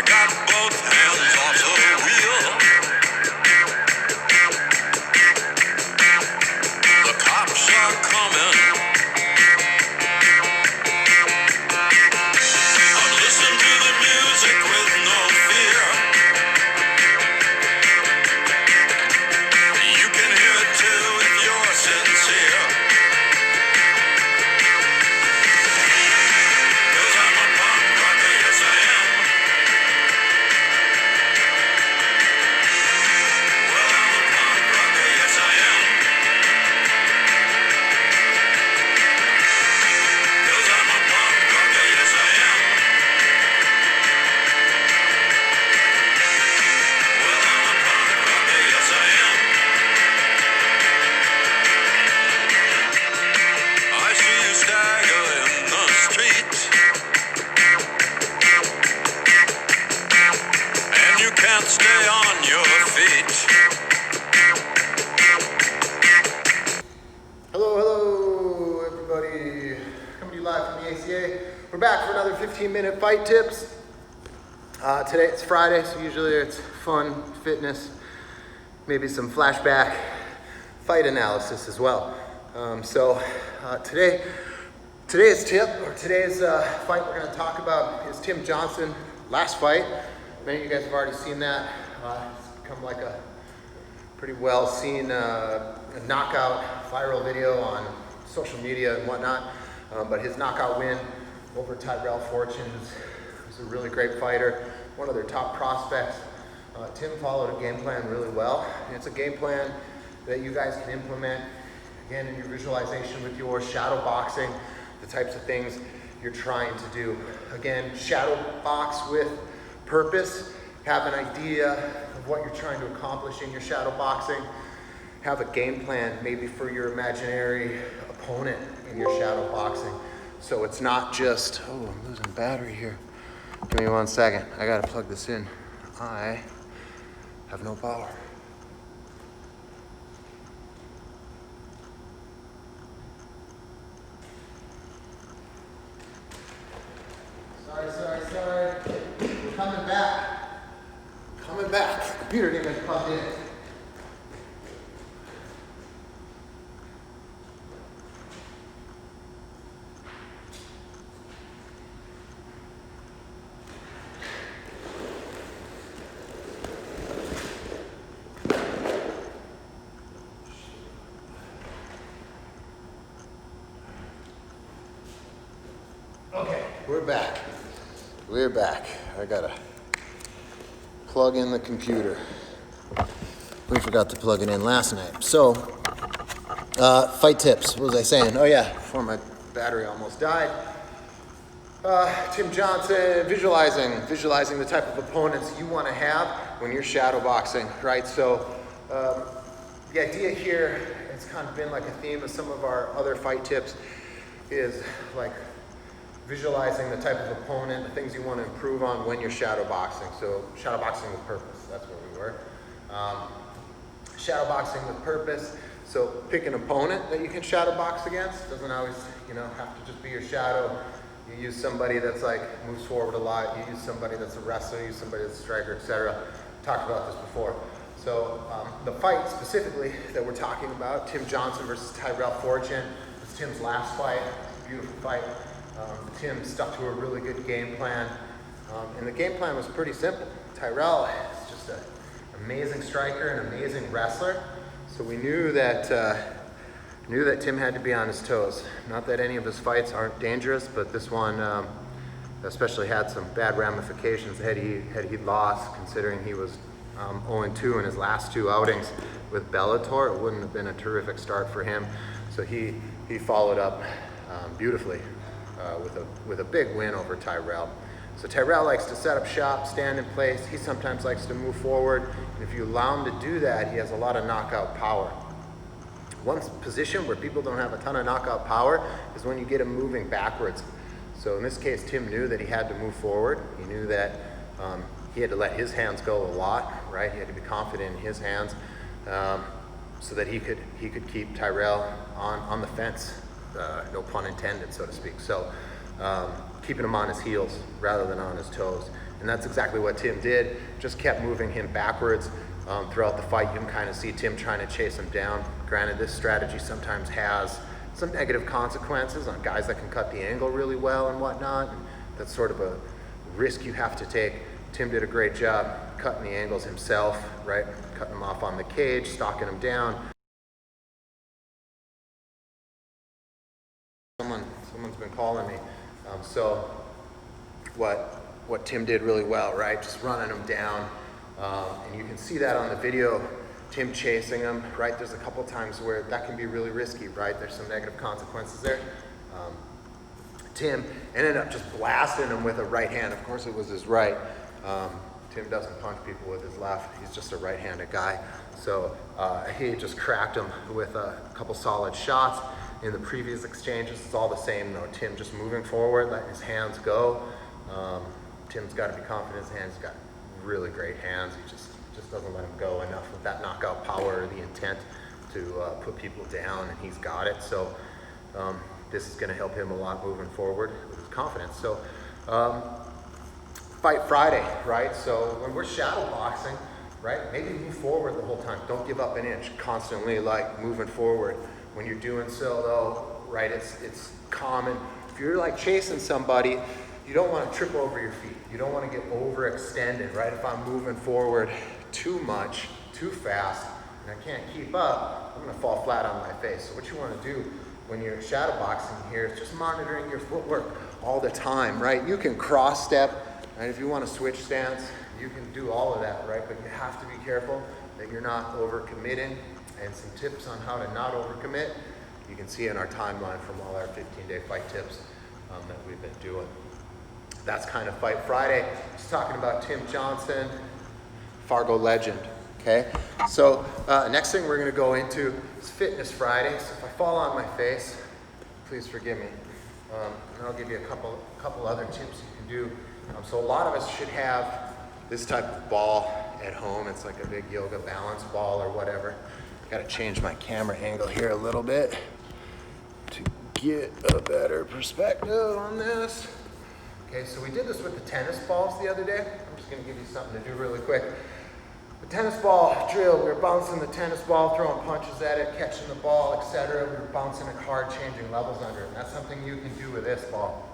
got both hands off the wheel. The cops are coming. I'm listening to the music with no fear. You can hear it too if you're sincere. 'Cause I'm a punk rocker, yes I am. Well, I'm a punk rocker, yes I am. 'Cause I'm a punk rocker, yes I am. Well, I'm a punk rocker, yes I am. I see you stagger in the street, and you can't stay on your feet. Hello, everybody. Coming to you live from the ACA. We're back for another 15-minute fight tips. Today it's Friday, so usually it's fun, fitness, maybe some flashback fight analysis as well. Today's tip, or today's fight we're going to talk about is Tim Johnson. Last fight. Many of you guys have already seen that. It's become like a pretty well seen knockout viral video on social media and whatnot. But his knockout win over Tyrell Fortune was a really great fighter, one of their top prospects. Tim followed a game plan really well. And it's a game plan that you guys can implement again in your visualization with your shadow boxing, the types of things you're trying to do. Again, shadow box with purpose. Have an idea of what you're trying to accomplish in your shadow boxing. Have a game plan maybe for your imaginary opponent in your shadow boxing. So it's not just, oh, I'm losing battery here. Give me 1 second. I gotta plug this in. I have no power. Sorry. We're coming back. Computer didn't get plugged in. Okay, we're back. I gotta plug in the computer. We forgot to plug it in last night. So, fight tips. What was I saying? Oh yeah, before my battery almost died. Tim Johnson, visualizing the type of opponents you want to have when you're shadow boxing, right? So, the idea here, it's kind of been like a theme of some of our other fight tips, is like visualizing the type of opponent, the things you want to improve on when you're shadow boxing. So shadow boxing with purpose, that's where we were. Shadow boxing with purpose. So pick an opponent that you can shadow box against. Doesn't always, have to just be your shadow. You use somebody that's like moves forward a lot. You use somebody that's a wrestler. You use somebody that's a striker, etc. Talked about this before. So the fight specifically that we're talking about, Tim Johnson versus Tyrell Fortune, was Tim's last fight. It's a beautiful fight. Tim stuck to a really good game plan, and the game plan was pretty simple. Tyrell is just an amazing striker, an amazing wrestler, so we knew that Tim had to be on his toes. Not that any of his fights aren't dangerous, but this one especially had some bad ramifications had he lost, considering he was 0-2 in his last 2 outings with Bellator. It wouldn't have been a terrific start for him, so he followed up beautifully with a big win over Tyrell. So Tyrell likes to set up shop, stand in place. He sometimes likes to move forward. And if you allow him to do that, he has a lot of knockout power. One position where people don't have a ton of knockout power is when you get him moving backwards. So in this case, Tim knew that he had to move forward. He knew that he had to let his hands go a lot, right? He had to be confident in his hands so that he could keep Tyrell on the fence. No pun intended, so to speak. So keeping him on his heels rather than on his toes. And that's exactly what Tim did, just kept moving him backwards throughout the fight. You can kind of see Tim trying to chase him down. Granted, this strategy sometimes has some negative consequences on guys that can cut the angle really well and whatnot. And that's sort of a risk you have to take. Tim did a great job cutting the angles himself, right? Cutting them off on the cage, stalking them down. Someone's been calling me. So what Tim did really well, right? Just running him down. And you can see that on the video, Tim chasing him, right? There's a couple times where that can be really risky, right? There's some negative consequences there. Tim ended up just blasting him with a right hand. Of course, it was his right. Tim doesn't punch people with his left. He's just a right-handed guy. So he just cracked him with a couple solid shots. In the previous exchanges, it's all the same though. Tim just moving forward, letting his hands go. Tim's got to be confident in his hands. He's got really great hands. He just doesn't let him go enough with that knockout power or the intent to put people down, and he's got it. So this is going to help him a lot moving forward with his confidence. So Fight Friday, right? So when we're shadow boxing, right, maybe move forward the whole time. Don't give up an inch. Constantly like moving forward. When you're doing so though, right, it's common. If you're like chasing somebody, you don't want to trip over your feet. You don't want to get overextended, right? If I'm moving forward too much, too fast, and I can't keep up, I'm going to fall flat on my face. So what you want to do when you're shadow boxing here is just monitoring your footwork all the time, right? You can cross step, right? If you want to switch stance, you can do all of that, right? But you have to be careful that you're not overcommitting. And some tips on how to not overcommit, you can see in our timeline from all our 15-day fight tips that we've been doing. That's kind of Fight Friday. Just talking about Tim Johnson, Fargo legend, okay? So next thing we're gonna go into is Fitness Friday. So if I fall on my face, please forgive me. And I'll give you a couple other tips you can do. So a lot of us should have this type of ball at home. It's like a big yoga balance ball or whatever. Got to change my camera angle here a little bit to get a better perspective on this. Okay, so we did this with the tennis balls the other day. I'm just going to give you something to do really quick. The tennis ball drill, we were bouncing the tennis ball, throwing punches at it, catching the ball, etc. We were bouncing it hard, changing levels under it. And that's something you can do with this ball.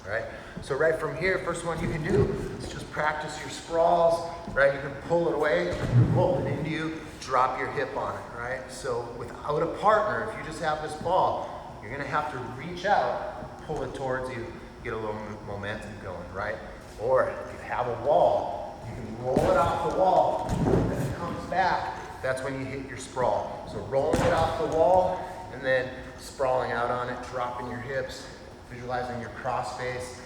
Right? So right from here, first one you can do is just practice your sprawls, right? You can pull it away, pull it into you, drop your hip on it, right? So without a partner, if you just have this ball, you're gonna have to reach out, pull it towards you, get a little momentum going, right? Or if you have a wall, you can roll it off the wall, then it comes back, that's when you hit your sprawl. So rolling it off the wall, and then sprawling out on it, dropping your hips, visualizing your cross face,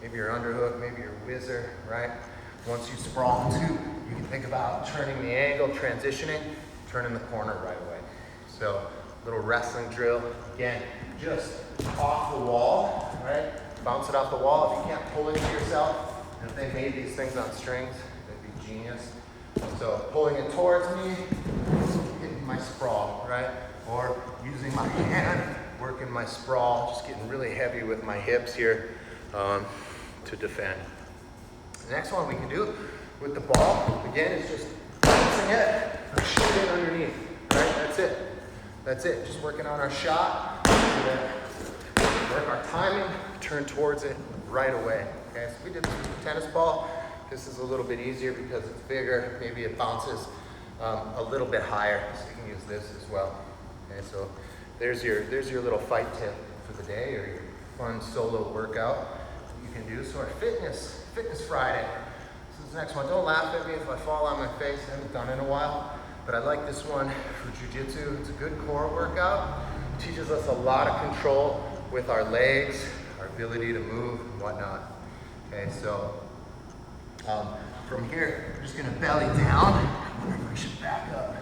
maybe your underhook, maybe your whizzer, right? Once you sprawl too, you can think about turning the angle, transitioning, turning the corner right away. So, little wrestling drill. Again, just off the wall, right? Bounce it off the wall. If you can't pull it to yourself, and if they made these things on strings, they'd be genius. So, pulling it towards me, hitting my sprawl, right? Or using my hand, working my sprawl, just getting really heavy with my hips here to defend. The next one we can do with the ball, again, is just bouncing it, shoot it underneath, right? That's it. That's it. Just working on our shot, work our timing, turn towards it right away. Okay, so we did this with the tennis ball. This is a little bit easier because it's bigger. Maybe it bounces a little bit higher, so you can use this as well. Okay, so there's your little fight tip for the day, or your fun solo workout you can do. So our Fitness Friday. This is the next one. Don't laugh at me if I fall on my face. I haven't done it in a while, but I like this one for jiu-jitsu. It's a good core workout. It teaches us a lot of control with our legs, our ability to move and whatnot. Okay, so from here, we're just gonna belly down. I wonder if we should back up.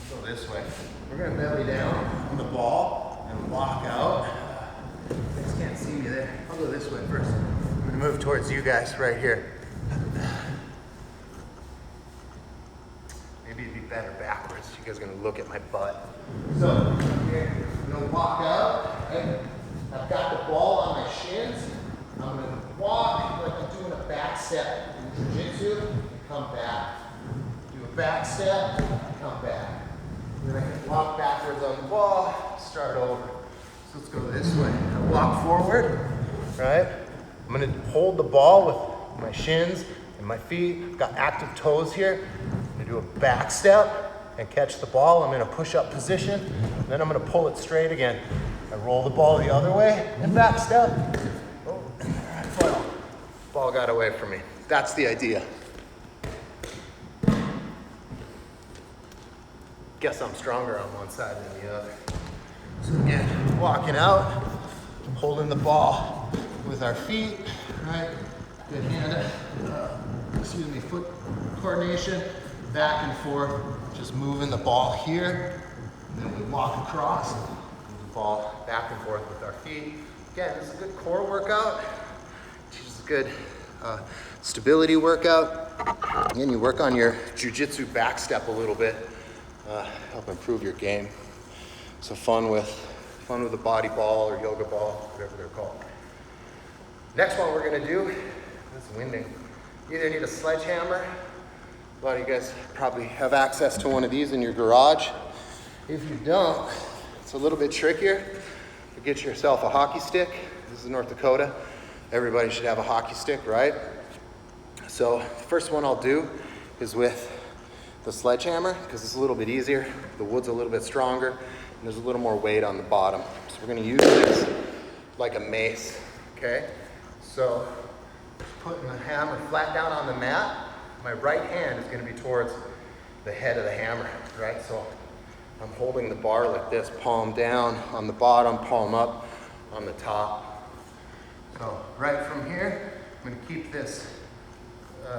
Go this way. We're gonna belly down on the ball and walk out. You guys can't see me there. I'll go this way first. I'm gonna move towards you guys right here. Maybe it'd be better backwards. You guys are gonna look at my butt. So here, I'm gonna walk out. Right? I've got the ball on my shins. I'm gonna walk like I'm doing a back step in jiu-jitsu, come back. Do a back step, come back. Then I can walk backwards on the ball, start over. So let's go this way. I walk forward, right? I'm gonna hold the ball with my shins and my feet. Got active toes here. I'm gonna do a back step and catch the ball. I'm in a push-up position. Then I'm gonna pull it straight again. I roll the ball the other way and back step. Oh, well, ball got away from me. That's the idea. Guess I'm stronger on one side than the other. So again, walking out, holding the ball with our feet, right? Good foot coordination, back and forth, just moving the ball here. And then we walk across, move the ball back and forth with our feet. Again, this is a good core workout. It's a good stability workout. Again, you work on your jiu-jitsu back step a little bit. Help improve your game. So fun with a body ball or yoga ball, whatever they're called. Next one we're gonna do, it's winding. You either need a sledgehammer. A lot of you guys probably have access to one of these in your garage. If you don't, it's a little bit trickier. But get yourself a hockey stick. This is North Dakota. Everybody should have a hockey stick, right? So the first one I'll do is with the sledgehammer, because it's a little bit easier. The wood's a little bit stronger, and there's a little more weight on the bottom. So we're gonna use this like a mace, okay? So putting the hammer flat down on the mat, my right hand is gonna be towards the head of the hammer, right? So I'm holding the bar like this, palm down on the bottom, palm up on the top. So right from here, I'm gonna keep this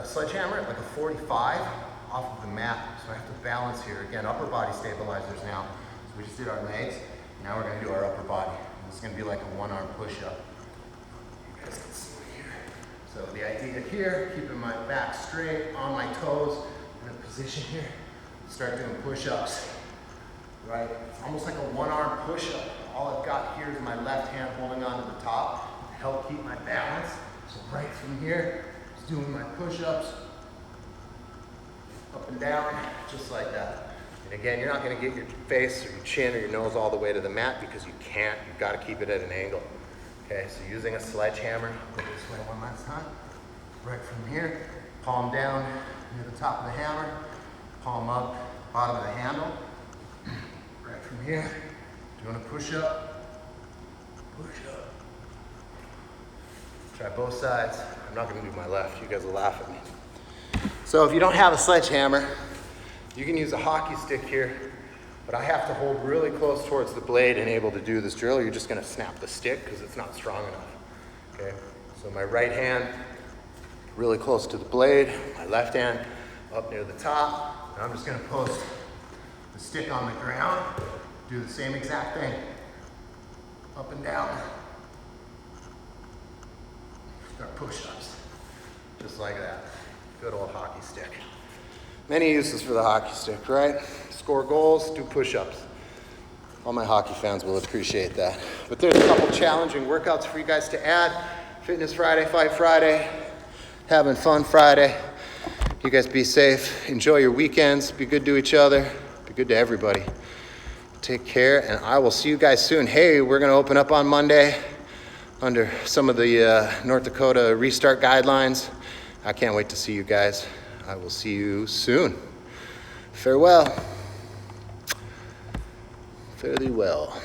sledgehammer at like a 45 off of the mat. So I have to balance here. Again, upper body stabilizers now. So we just did our legs. Now we're gonna do our upper body. This is gonna be like a one-arm push-up. You guys can see here. So the idea here, keeping my back straight, on my toes, in a position here, start doing push-ups, right? It's almost like a one-arm push-up. All I've got here is my left hand holding onto the top to help keep my balance. So right from here, just doing my push-ups, up and down, just like that. And again, you're not gonna get your face or your chin or your nose all the way to the mat because you can't. You've got to keep it at an angle. Okay, so using a sledgehammer, go this way one last time. Right from here, palm down near the top of the hammer, palm up, bottom of the handle. Right from here, doing a push-up, push-up. Try both sides. I'm not gonna do my left. You guys will laugh at me. So if you don't have a sledgehammer, you can use a hockey stick here, but I have to hold really close towards the blade and able to do this drill. You're just gonna snap the stick because it's not strong enough, okay? So my right hand, really close to the blade, my left hand up near the top, and I'm just gonna post the stick on the ground, do the same exact thing, up and down. Start push-ups, just like that. Good old hockey stick. Many uses for the hockey stick, right? Score goals, do push-ups. All my hockey fans will appreciate that. But there's a couple challenging workouts for you guys to add. Fitness Friday, Fight Friday, having fun Friday. You guys be safe, enjoy your weekends, be good to each other, be good to everybody. Take care, and I will see you guys soon. Hey, we're gonna open up on Monday under some of the North Dakota restart guidelines. I can't wait to see you guys. I will see you soon. Farewell. Fairly well.